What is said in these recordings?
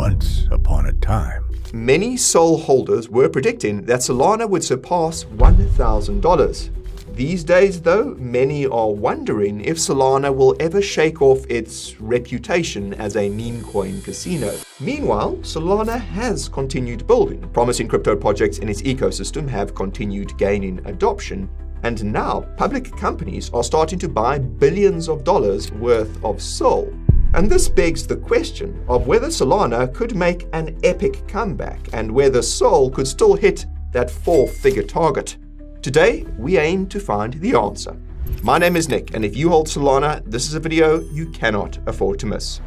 Once upon a time. Many SOL holders were predicting that Solana would surpass $1,000. These days, though, many are wondering if Solana will ever shake off its reputation as a meme coin casino. Meanwhile, Solana has continued building. Promising crypto projects in its ecosystem have continued gaining adoption, and now public companies are starting to buy billions of dollars worth of SOL. And this begs the question of whether Solana could make an epic comeback and whether SOL could still hit that four-figure target. Today, we aim to find the answer. My name is Nick, and if you hold Solana, this is a video you cannot afford to miss.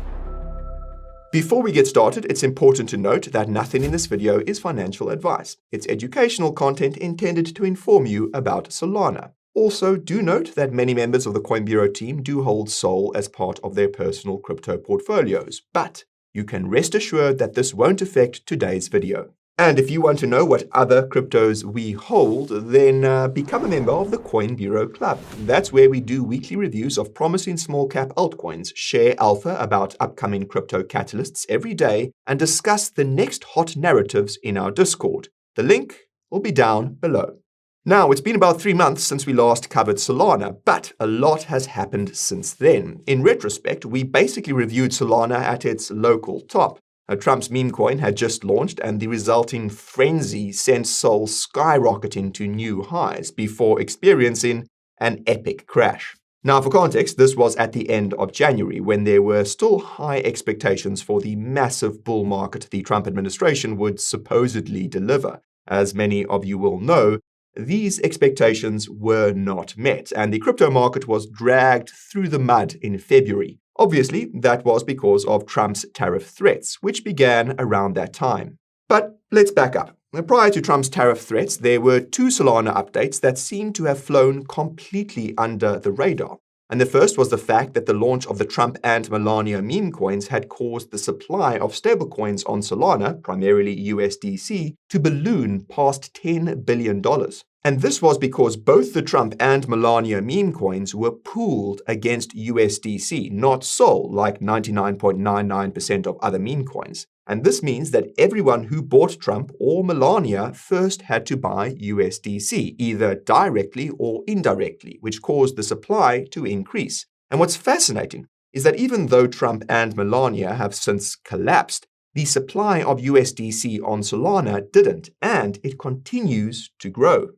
Before we get started, it's important to note that nothing in this video is financial advice. It's educational content intended to inform you about Solana. Also, do note that many members of the Coin Bureau team do hold SOL as part of their personal crypto portfolios, but you can rest assured that this won't affect today's video. And if you want to know what other cryptos we hold, then become a member of the Coin Bureau Club. That's where we do weekly reviews of promising small cap altcoins, share alpha about upcoming crypto catalysts every day, and discuss the next hot narratives in our Discord. The link will be down below. Now, it's been about 3 months since we last covered Solana, but a lot has happened since then. In retrospect, we basically reviewed Solana at its local top. Trump's meme coin had just launched, and the resulting frenzy sent SOL skyrocketing to new highs before experiencing an epic crash. Now, for context, this was at the end of January, when there were still high expectations for the massive bull market the Trump administration would supposedly deliver. As many of you will know, these expectations were not met, and the crypto market was dragged through the mud in February. Obviously, that was because of Trump's tariff threats, which began around that time. But let's back up. Prior to Trump's tariff threats, there were 2 Solana updates that seemed to have flown completely under the radar. And the first was the fact that the launch of the Trump and Melania meme coins had caused the supply of stablecoins on Solana, primarily USDC, to balloon past $10 billion. And this was because both the Trump and Melania meme coins were pooled against USDC, not SOL, like 99.99% of other meme coins. And this means that everyone who bought Trump or Melania first had to buy USDC, either directly or indirectly, which caused the supply to increase. And what's fascinating is that even though Trump and Melania have since collapsed, the supply of USDC on Solana didn't, and it continues to grow.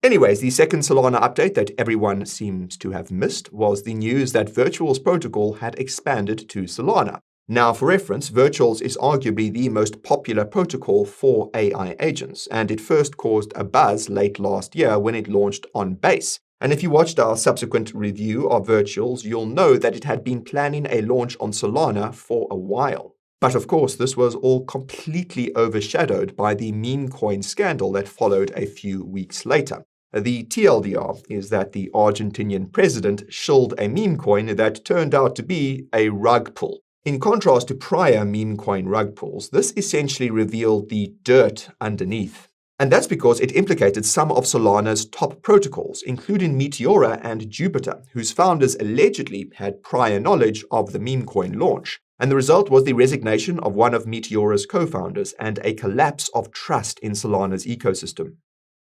Anyways, the second Solana update that everyone seems to have missed was the news that Virtual's protocol had expanded to Solana. Now, for reference, Virtuals is arguably the most popular protocol for AI agents, and it first caused a buzz late last year when it launched on Base. And if you watched our subsequent review of Virtuals, you'll know that it had been planning a launch on Solana for a while. But of course, this was all completely overshadowed by the meme coin scandal that followed a few weeks later. The TLDR is that the Argentinian president shilled a meme coin that turned out to be a rug pull. In contrast to prior meme coin rug pulls, this essentially revealed the dirt underneath. And that's because it implicated some of Solana's top protocols, including Meteora and Jupiter, whose founders allegedly had prior knowledge of the meme coin launch. And the result was the resignation of one of Meteora's co-founders and a collapse of trust in Solana's ecosystem.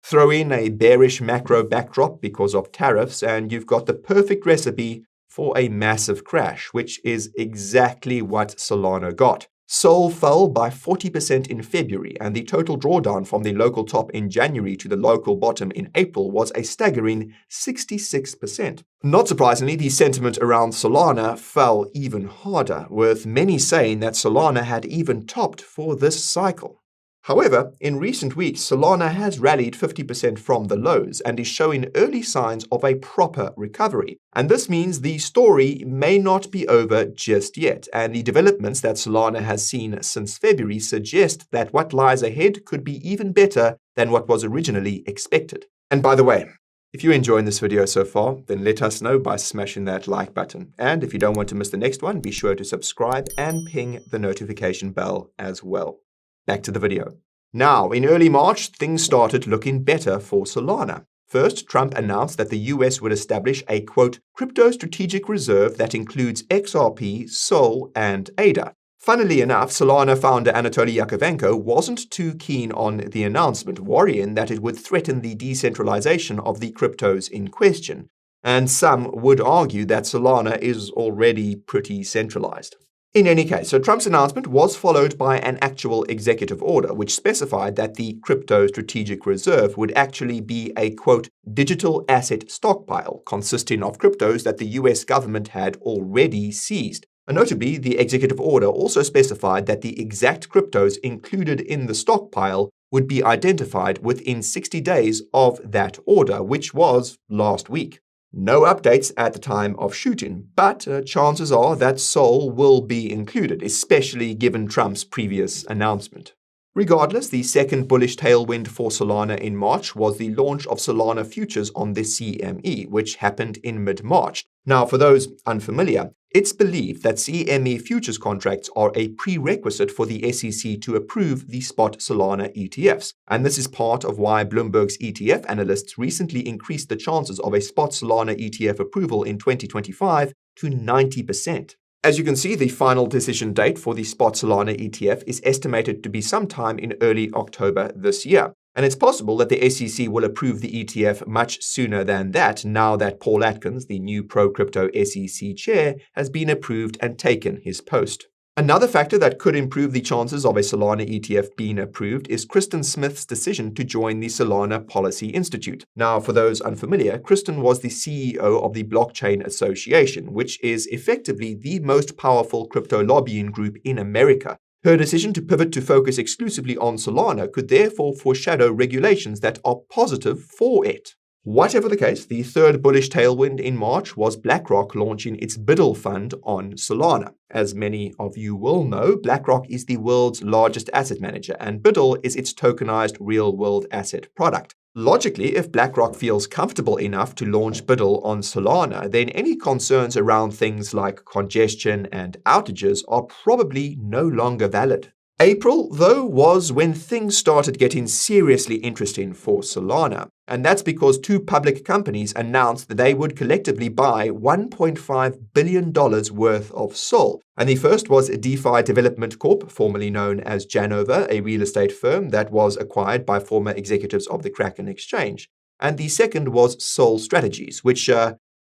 Throw in a bearish macro backdrop because of tariffs, and you've got the perfect recipe for a massive crash, which is exactly what Solana got. SOL fell by 40% in February, and the total drawdown from the local top in January to the local bottom in April was a staggering 66%. Not surprisingly, the sentiment around Solana fell even harder, with many saying that Solana had even topped for this cycle. However, in recent weeks, Solana has rallied 50% from the lows and is showing early signs of a proper recovery. And this means the story may not be over just yet, and the developments that Solana has seen since February suggest that what lies ahead could be even better than what was originally expected. And by the way, if you're enjoying this video so far, then let us know by smashing that like button. And if you don't want to miss the next one, be sure to subscribe and ping the notification bell as well. Back to the video. Now, in early March, things started looking better for Solana. First, Trump announced that the US would establish a, quote, crypto strategic reserve that includes XRP, SOL, and ADA. Funnily enough, Solana founder Anatoly Yakovenko wasn't too keen on the announcement, worrying that it would threaten the decentralization of the cryptos in question. And some would argue that Solana is already pretty centralized. In any case, so Trump's announcement was followed by an actual executive order, which specified that the crypto strategic reserve would actually be a, quote, digital asset stockpile consisting of cryptos that the US government had already seized. And notably, the executive order also specified that the exact cryptos included in the stockpile would be identified within 60 days of that order, which was last week. No updates at the time of shooting, but chances are that Sol will be included, especially given Trump's previous announcement. Regardless, the second bullish tailwind for Solana in March was the launch of Solana futures on the CME, which happened in mid-March. Now, for those unfamiliar, it's believed that CME futures contracts are a prerequisite for the SEC to approve the spot Solana ETFs, and this is part of why Bloomberg's ETF analysts recently increased the chances of a spot Solana ETF approval in 2025 to 90%. As you can see, the final decision date for the spot Solana ETF is estimated to be sometime in early October this year. And it's possible that the SEC will approve the ETF much sooner than that, now that Paul Atkins, the new pro-crypto SEC chair, has been approved and taken his post. Another factor that could improve the chances of a Solana ETF being approved is Kristen Smith's decision to join the Solana Policy Institute. Now, for those unfamiliar, Kristen was the CEO of the Blockchain Association, which is effectively the most powerful crypto lobbying group in America. Her decision to pivot to focus exclusively on Solana could therefore foreshadow regulations that are positive for it. Whatever the case, the third bullish tailwind in March was BlackRock launching its BUIDL fund on Solana. As many of you will know, BlackRock is the world's largest asset manager, and BUIDL is its tokenized real-world asset product. Logically, if BlackRock feels comfortable enough to launch BUIDL on Solana, then any concerns around things like congestion and outages are probably no longer valid. April, though, was when things started getting seriously interesting for Solana. And that's because two public companies announced that they would collectively buy $1.5 billion worth of Sol. And the first was DeFi Development Corp, formerly known as Janover, a real estate firm that was acquired by former executives of the Kraken exchange. And the second was Sol Strategies, which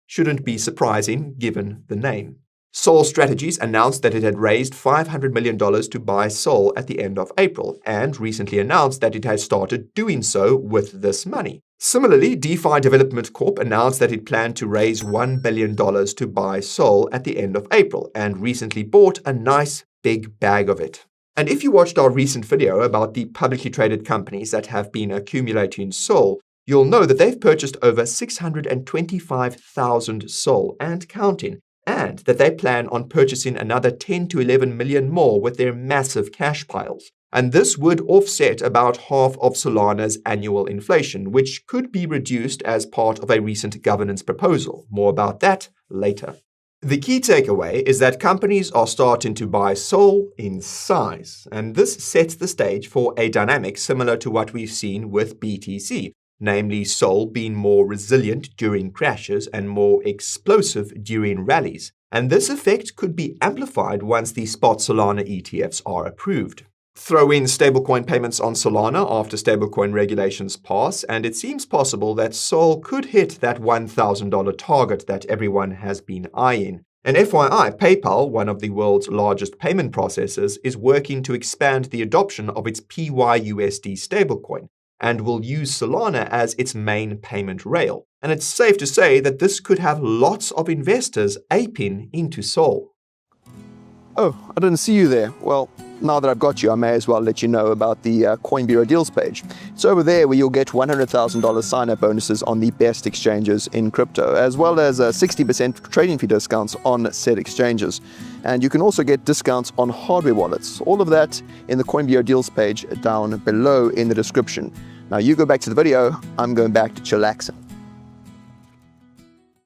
shouldn't be surprising given the name. Sol Strategies announced that it had raised $500 million to buy Sol at the end of April, and recently announced that it had started doing so with this money. Similarly, DeFi Development Corp announced that it planned to raise $1 billion to buy Sol at the end of April, and recently bought a nice big bag of it. And if you watched our recent video about the publicly traded companies that have been accumulating Sol, you'll know that they've purchased over 625,000 Sol and counting, and that they plan on purchasing another 10 to 11 million more with their massive cash piles. And this would offset about half of Solana's annual inflation, which could be reduced as part of a recent governance proposal. More about that later. The key takeaway is that companies are starting to buy Sol in size, and this sets the stage for a dynamic similar to what we've seen with BTC. Namely Sol being more resilient during crashes and more explosive during rallies. And this effect could be amplified once the spot Solana ETFs are approved. Throw in stablecoin payments on Solana after stablecoin regulations pass, and it seems possible that Sol could hit that $1,000 target that everyone has been eyeing. And FYI, PayPal, one of the world's largest payment processors, is working to expand the adoption of its PYUSD stablecoin, and will use Solana as its main payment rail. And it's safe to say that this could have lots of investors aping into Sol. Oh, I didn't see you there. Well, now that I've got you, I may as well let you know about the Coin Bureau deals page. It's over there where you'll get $100,000 sign-up bonuses on the best exchanges in crypto, as well as 60% trading fee discounts on said exchanges. And you can also get discounts on hardware wallets. All of that in the Coin Bureau deals page down below in the description. Now you go back to the video, I'm going back to chillaxing.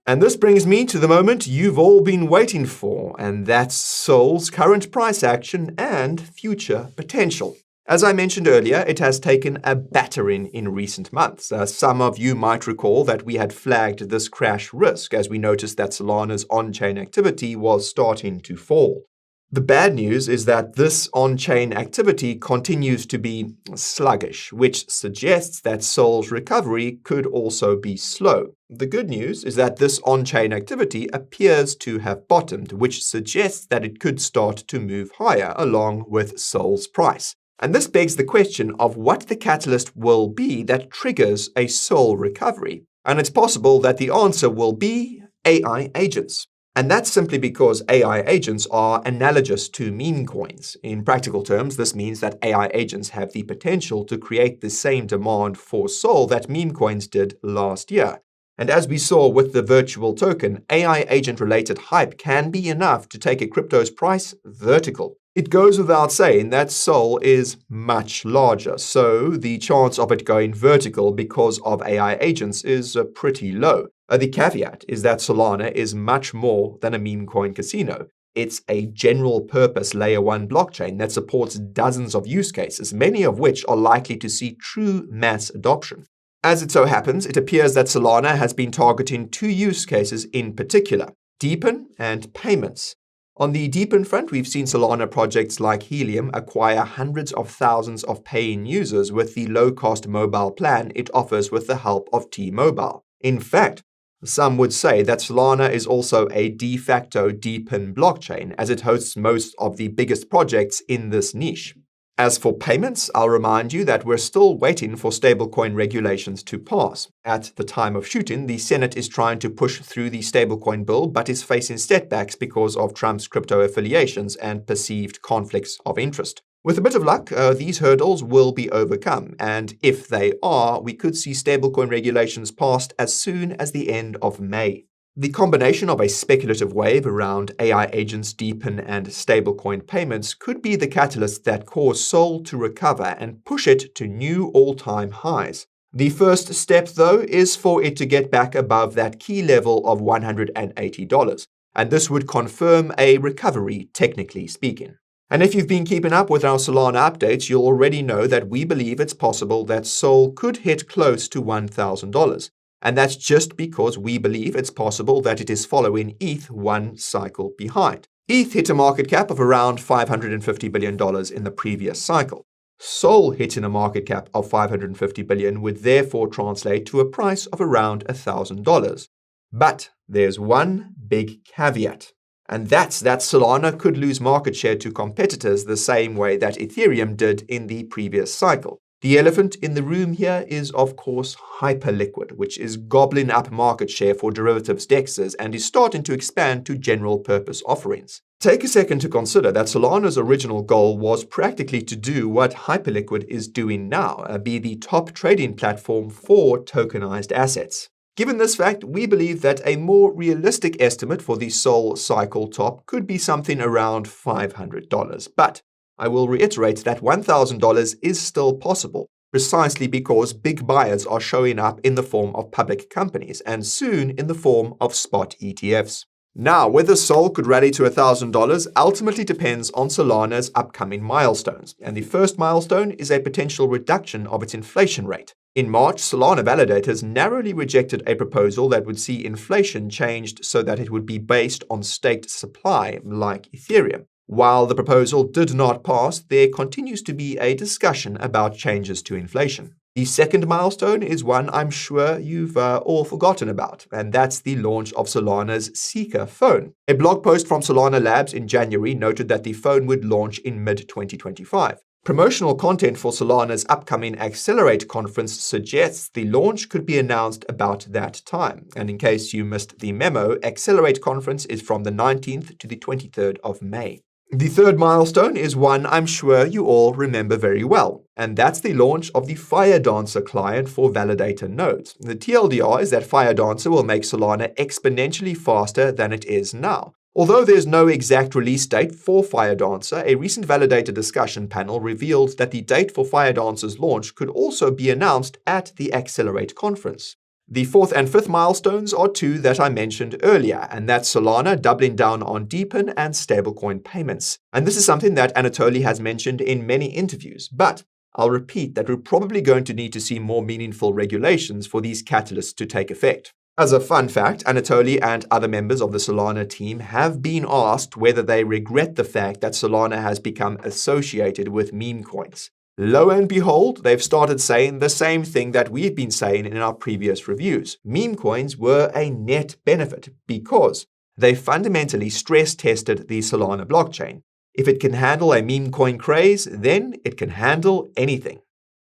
And this brings me to the moment you've all been waiting for, and that's Sol's current price action and future potential. As I mentioned earlier, it has taken a battering in recent months. Some of you might recall that we had flagged this crash risk as we noticed that Solana's on-chain activity was starting to fall. The bad news is that this on-chain activity continues to be sluggish, which suggests that Sol's recovery could also be slow. The good news is that this on-chain activity appears to have bottomed, which suggests that it could start to move higher along with Sol's price. And this begs the question of what the catalyst will be that triggers a Sol recovery. And it's possible that the answer will be AI agents. And that's simply because AI agents are analogous to meme coins. In practical terms, this means that AI agents have the potential to create the same demand for Sol that meme coins did last year. And as we saw with the virtual token, AI agent-related hype can be enough to take a crypto's price vertical. It goes without saying that Sol is much larger, so the chance of it going vertical because of AI agents is pretty low. The caveat is that Solana is much more than a meme coin casino. It's a general-purpose Layer 1 blockchain that supports dozens of use cases, many of which are likely to see true mass adoption. As it so happens, it appears that Solana has been targeting two use cases in particular: deepen and payments. On the deepen front, we've seen Solana projects like Helium acquire hundreds of thousands of paying users with the low-cost mobile plan it offers with the help of T-Mobile. In fact, some would say that Solana is also a de facto deepen blockchain, as it hosts most of the biggest projects in this niche. As for payments, I'll remind you that we're still waiting for stablecoin regulations to pass. At the time of shooting, the Senate is trying to push through the stablecoin bill, but is facing setbacks because of Trump's crypto affiliations and perceived conflicts of interest. With a bit of luck, these hurdles will be overcome, and if they are, we could see stablecoin regulations passed as soon as the end of May. The combination of a speculative wave around AI agents, deepen, and stablecoin payments could be the catalyst that cause Sol to recover and push it to new all-time highs. The first step, though, is for it to get back above that key level of $180, and this would confirm a recovery, technically speaking. And if you've been keeping up with our Solana updates, you'll already know that we believe it's possible that Sol could hit close to $1,000. And that's just because we believe it's possible that it is following ETH one cycle behind. ETH hit a market cap of around $550 billion in the previous cycle. Sol hitting a market cap of $550 billion would therefore translate to a price of around $1,000. But there's one big caveat, and that's that Solana could lose market share to competitors the same way that Ethereum did in the previous cycle. The elephant in the room here is, of course, Hyperliquid, which is gobbling up market share for derivatives dexes and is starting to expand to general-purpose offerings. Take a second to consider that Solana's original goal was practically to do what Hyperliquid is doing now, be the top trading platform for tokenized assets. Given this fact, we believe that a more realistic estimate for the Sol cycle top could be something around $500. But I will reiterate that $1,000 is still possible, precisely because big buyers are showing up in the form of public companies and soon in the form of spot ETFs. Now, whether Sol could rally to $1,000 ultimately depends on Solana's upcoming milestones, and the first milestone is a potential reduction of its inflation rate. In March, Solana validators narrowly rejected a proposal that would see inflation changed so that it would be based on staked supply, like Ethereum. While the proposal did not pass, there continues to be a discussion about changes to inflation. The second milestone is one I'm sure you've all forgotten about, and that's the launch of Solana's Seeker phone. A blog post from Solana Labs in January noted that the phone would launch in mid-2025. Promotional content for Solana's upcoming Accelerate conference suggests the launch could be announced about that time. And in case you missed the memo, Accelerate conference is from the 19th to the 23rd of May. The third milestone is one I'm sure you all remember very well, and that's the launch of the FireDancer client for validator nodes. The TLDR is that FireDancer will make Solana exponentially faster than it is now. Although there's no exact release date for FireDancer, a recent validator discussion panel revealed that the date for FireDancer's launch could also be announced at the Accelerate conference. The fourth and fifth milestones are two that I mentioned earlier, and that's Solana doubling down on deepen and stablecoin payments. And this is something that Anatoly has mentioned in many interviews, but I'll repeat that we're probably going to need to see more meaningful regulations for these catalysts to take effect. As a fun fact, Anatoly and other members of the Solana team have been asked whether they regret the fact that Solana has become associated with meme coins. Lo and behold, they've started saying the same thing that we've been saying in our previous reviews. Meme coins were a net benefit because they fundamentally stress-tested the Solana blockchain. If it can handle a meme coin craze, then it can handle anything.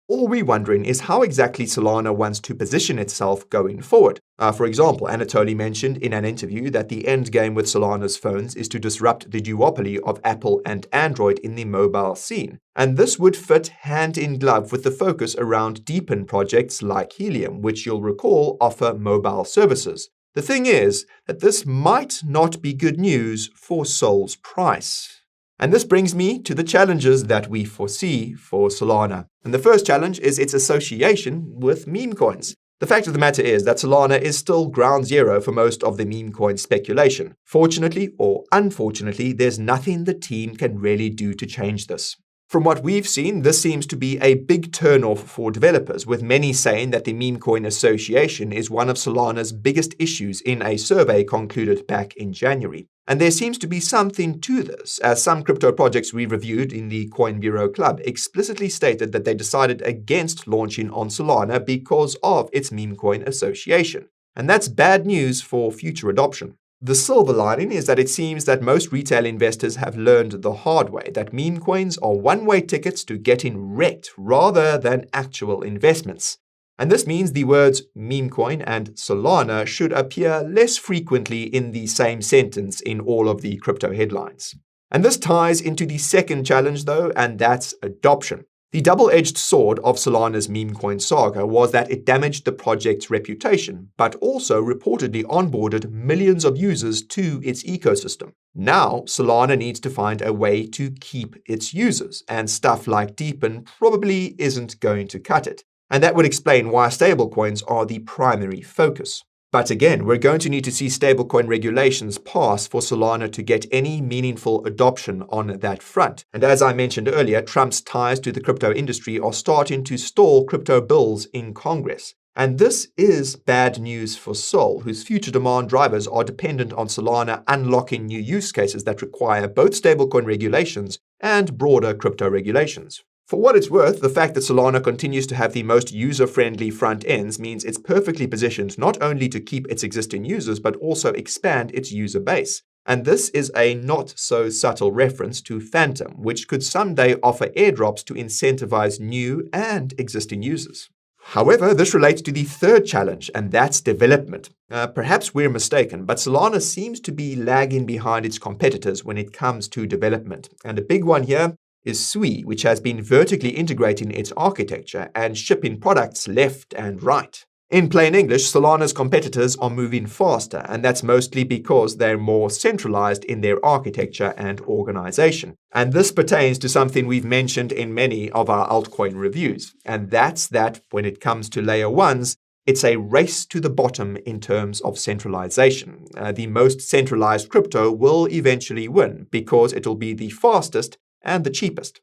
All we're wondering is how exactly Solana wants to position itself going forward. For example, Anatoly mentioned in an interview that the end game with Solana's phones is to disrupt the duopoly of Apple and Android in the mobile scene. And this would fit hand in glove with the focus around deepen projects like Helium, which you'll recall offer mobile services. The thing is that this might not be good news for Sol's price. And this brings me to the challenges that we foresee for Solana. And the first challenge is its association with meme coins. The fact of the matter is that Solana is still ground zero for most of the meme coin speculation. Fortunately or unfortunately, there's nothing the team can really do to change this. From what we've seen, this seems to be a big turnoff for developers, with many saying that the meme coin association is one of Solana's biggest issues in a survey concluded back in January. And there seems to be something to this, as some crypto projects we reviewed in the Coin Bureau Club explicitly stated that they decided against launching on Solana because of its meme coin association. And that's bad news for future adoption. The silver lining is that it seems that most retail investors have learned the hard way that meme coins are one-way tickets to getting wrecked rather than actual investments. And this means the words meme coin and Solana should appear less frequently in the same sentence in all of the crypto headlines. And this ties into the second challenge though, and that's adoption. The double-edged sword of Solana's meme coin saga was that it damaged the project's reputation, but also reportedly onboarded millions of users to its ecosystem. Now, Solana needs to find a way to keep its users, and stuff like Deepen probably isn't going to cut it. And that would explain why stablecoins are the primary focus. But again, we're going to need to see stablecoin regulations pass for Solana to get any meaningful adoption on that front. And as I mentioned earlier, Trump's ties to the crypto industry are starting to stall crypto bills in Congress. And this is bad news for Sol, whose future demand drivers are dependent on Solana unlocking new use cases that require both stablecoin regulations and broader crypto regulations. For what it's worth, the fact that Solana continues to have the most user-friendly front ends means it's perfectly positioned not only to keep its existing users, but also expand its user base. And this is a not-so-subtle reference to Phantom, which could someday offer airdrops to incentivize new and existing users. However, this relates to the third challenge, and that's development. Perhaps we're mistaken, but Solana seems to be lagging behind its competitors when it comes to development. And a big one here is Sui, which has been vertically integrating its architecture and shipping products left and right. In plain English, Solana's competitors are moving faster, and that's mostly because they're more centralized in their architecture and organization. And this pertains to something we've mentioned in many of our altcoin reviews, and that's that when it comes to layer ones, it's a race to the bottom in terms of centralization. The most centralized crypto will eventually win because it'll be the fastest and the cheapest.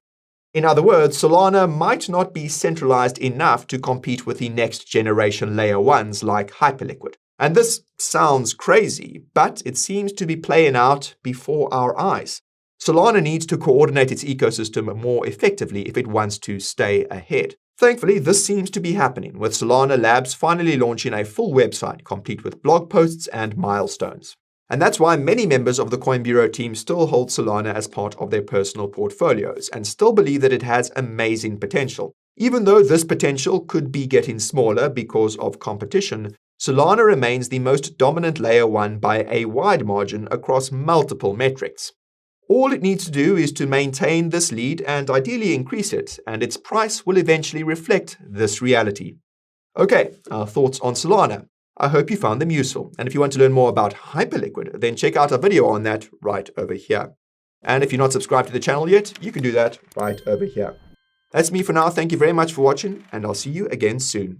In other words, Solana might not be centralized enough to compete with the next generation layer ones like Hyperliquid. And this sounds crazy, but it seems to be playing out before our eyes. Solana needs to coordinate its ecosystem more effectively if it wants to stay ahead. Thankfully, this seems to be happening, with Solana Labs finally launching a full website complete with blog posts and milestones. And that's why many members of the Coin Bureau team still hold Solana as part of their personal portfolios and still believe that it has amazing potential. Even though this potential could be getting smaller because of competition, Solana remains the most dominant layer 1 by a wide margin across multiple metrics. All it needs to do is to maintain this lead and ideally increase it, and its price will eventually reflect this reality. Okay, our thoughts on Solana. I hope you found them useful, and if you want to learn more about Hyperliquid, then check out our video on that right over here. And if you're not subscribed to the channel yet, you can do that right over here. That's me for now. Thank you very much for watching, and I'll see you again soon.